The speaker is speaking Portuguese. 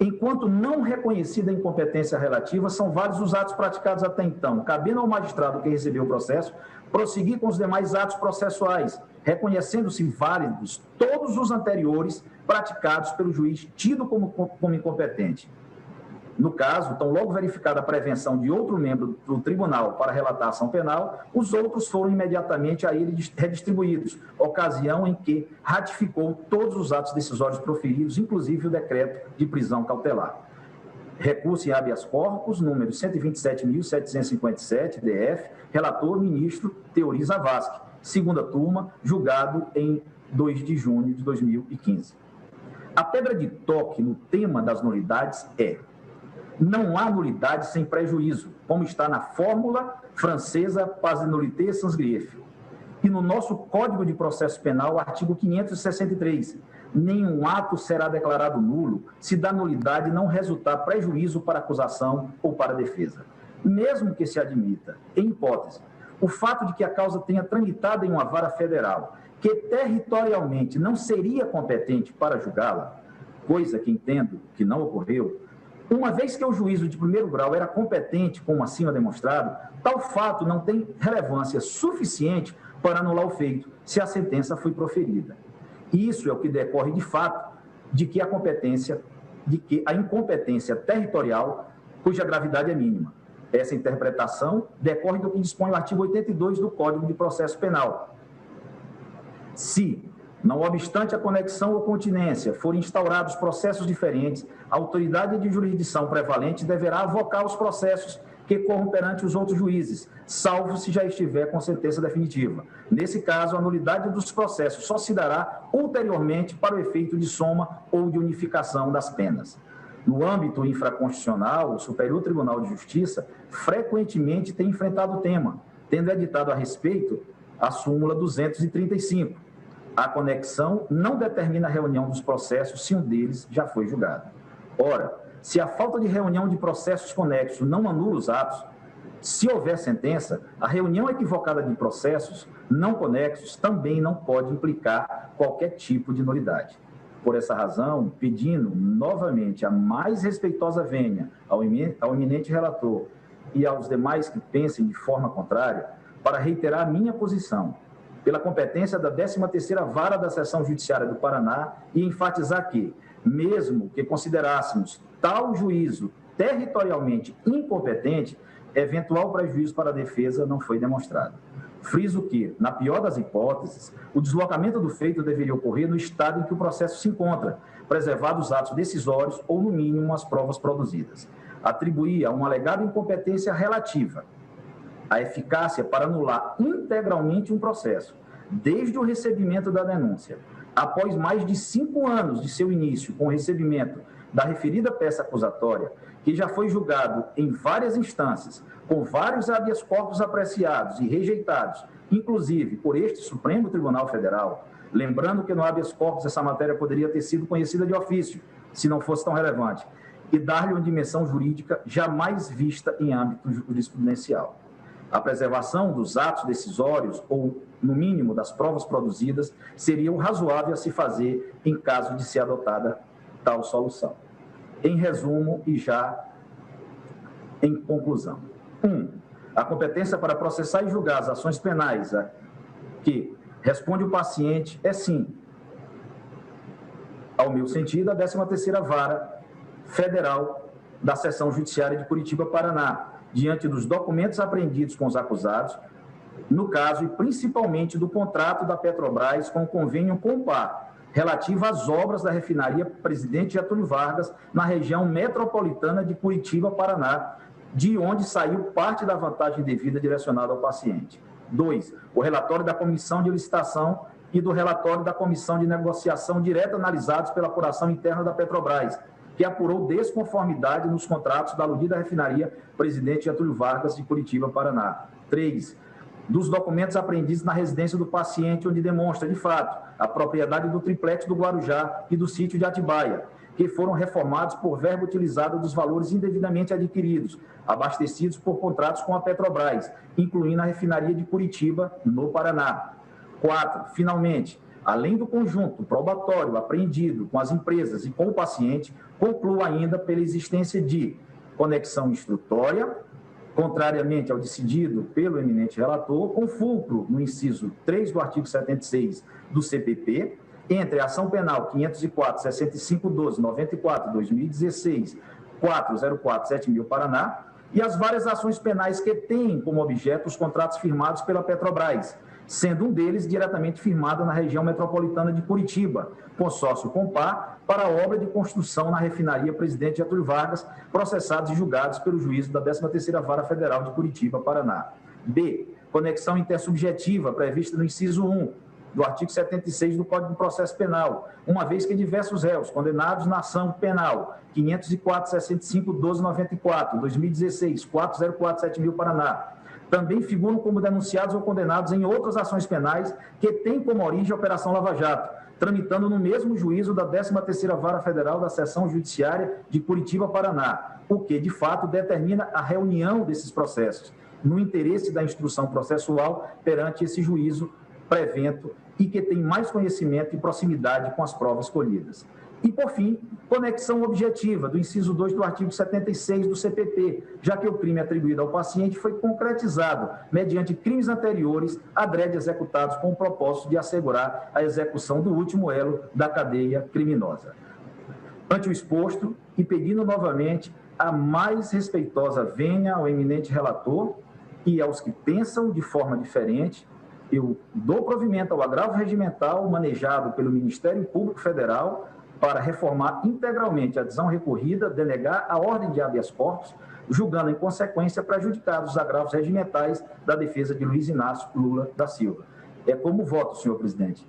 Enquanto não reconhecida a incompetência relativa, são vários os atos praticados até então, cabendo ao magistrado que recebeu o processo prosseguir com os demais atos processuais, reconhecendo-se válidos todos os anteriores praticados pelo juiz tido como incompetente. No caso, tão logo verificada a prevenção de outro membro do tribunal para relatar a ação penal, os outros foram imediatamente a ele redistribuídos, ocasião em que ratificou todos os atos decisórios proferidos, inclusive o decreto de prisão cautelar. Recurso em habeas corpus, número 127.757, DF, relator ministro Teori Zavascki, segunda turma, julgado em 2 de junho de 2015. A pedra de toque no tema das nulidades é: não há nulidade sem prejuízo, como está na fórmula francesa pas de nullité sans grief. E no nosso Código de Processo Penal, artigo 563, nenhum ato será declarado nulo se da nulidade não resultar prejuízo para a acusação ou para a defesa. Mesmo que se admita, em hipótese, o fato de que a causa tenha tramitado em uma vara federal, que territorialmente não seria competente para julgá-la, coisa que entendo que não ocorreu, uma vez que o juízo de primeiro grau era competente, como acima demonstrado, tal fato não tem relevância suficiente para anular o feito, se a sentença foi proferida. Isso é o que decorre de fato de que a incompetência territorial, cuja gravidade é mínima. Essa interpretação decorre do que dispõe o artigo 82 do Código de Processo Penal. Se, não obstante a conexão ou continência, forem instaurados processos diferentes, a autoridade de jurisdição prevalente deverá avocar os processos que corram perante os outros juízes, salvo se já estiver com sentença definitiva. Nesse caso, a nulidade dos processos só se dará ulteriormente para o efeito de soma ou de unificação das penas. No âmbito infraconstitucional, o Superior Tribunal de Justiça frequentemente tem enfrentado o tema, tendo editado a respeito a súmula 235. A conexão não determina a reunião dos processos se um deles já foi julgado. Ora, se a falta de reunião de processos conexos não anula os atos, se houver sentença, a reunião equivocada de processos não conexos também não pode implicar qualquer tipo de nulidade. Por essa razão, pedindo novamente a mais respeitosa vênia ao eminente relator e aos demais que pensem de forma contrária, para reiterar a minha posição, pela competência da 13ª Vara da Seção Judiciária do Paraná e enfatizar que, mesmo que considerássemos tal juízo territorialmente incompetente, eventual prejuízo para a defesa não foi demonstrado. Friso que, na pior das hipóteses, o deslocamento do feito deveria ocorrer no estado em que o processo se encontra, preservados os atos decisórios ou, no mínimo, as provas produzidas. Atribuir a uma alegada incompetência relativa a eficácia para anular integralmente um processo, desde o recebimento da denúncia, após mais de 5 anos de seu início com o recebimento da referida peça acusatória, que já foi julgado em várias instâncias, com vários habeas corpus apreciados e rejeitados, inclusive por este Supremo Tribunal Federal, lembrando que no habeas corpus essa matéria poderia ter sido conhecida de ofício, se não fosse tão relevante, e dar-lhe uma dimensão jurídica jamais vista em âmbito jurisprudencial. A preservação dos atos decisórios, ou, no mínimo, das provas produzidas, seria o razoável a se fazer em caso de ser adotada tal solução. Em resumo e já em conclusão. 1. A competência para processar e julgar as ações penais a que responde o paciente é, sim, ao meu sentido, a 13ª Vara Federal da Seção Judiciária de Curitiba, Paraná, diante dos documentos apreendidos com os acusados, no caso e principalmente do contrato da Petrobras com o convênio Compar, relativo às obras da refinaria Presidente Getúlio Vargas, na região metropolitana de Curitiba, Paraná, de onde saiu parte da vantagem devida direcionada ao paciente. 2. O relatório da Comissão de Licitação e do relatório da Comissão de Negociação direta analisados pela apuração interna da Petrobras, que apurou desconformidade nos contratos da aludida refinaria Presidente Getúlio Vargas de Curitiba, Paraná. 3. Dos documentos apreendidos na residência do paciente, onde demonstra, de fato, a propriedade do triplex do Guarujá e do sítio de Atibaia, que foram reformados por verba utilizada dos valores indevidamente adquiridos, abastecidos por contratos com a Petrobras, incluindo a refinaria de Curitiba, no Paraná. 4. Finalmente, além do conjunto probatório apreendido com as empresas e com o paciente, conclua ainda pela existência de conexão instrutória, contrariamente ao decidido pelo eminente relator, com fulcro no inciso 3 do artigo 76 do CPP, entre a ação penal 504-6512-94-2016, 404-7000 Paraná, e as várias ações penais que têm como objeto os contratos firmados pela Petrobras, sendo um deles diretamente firmado na região metropolitana de Curitiba, consórcio Compar, para a obra de construção na refinaria Presidente Getúlio Vargas, processados e julgados pelo juízo da 13ª Vara Federal de Curitiba, Paraná. B. Conexão intersubjetiva, prevista no inciso 1 do artigo 76 do Código de Processo Penal, uma vez que diversos réus condenados na ação penal 504-6512-94, 2016, 404-7000 Paraná, também figuram como denunciados ou condenados em outras ações penais que têm como origem a Operação Lava Jato, tramitando no mesmo juízo da 13ª Vara Federal da Seção Judiciária de Curitiba, Paraná, o que, de fato, determina a reunião desses processos, no interesse da instrução processual perante esse juízo prevento e que tem mais conhecimento e proximidade com as provas colhidas. E, por fim, conexão objetiva do inciso 2 do artigo 76 do CPP, já que o crime atribuído ao paciente foi concretizado mediante crimes anteriores adrede executados com o propósito de assegurar a execução do último elo da cadeia criminosa. Ante o exposto e pedindo novamente a mais respeitosa vênia ao eminente relator e aos que pensam de forma diferente, eu dou provimento ao agravo regimental manejado pelo Ministério Público Federal para reformar integralmente a decisão recorrida, denegar a ordem de habeas corpus, julgando em consequência prejudicados os agravos regimentais da defesa de Luiz Inácio Lula da Silva. É como voto, senhor presidente.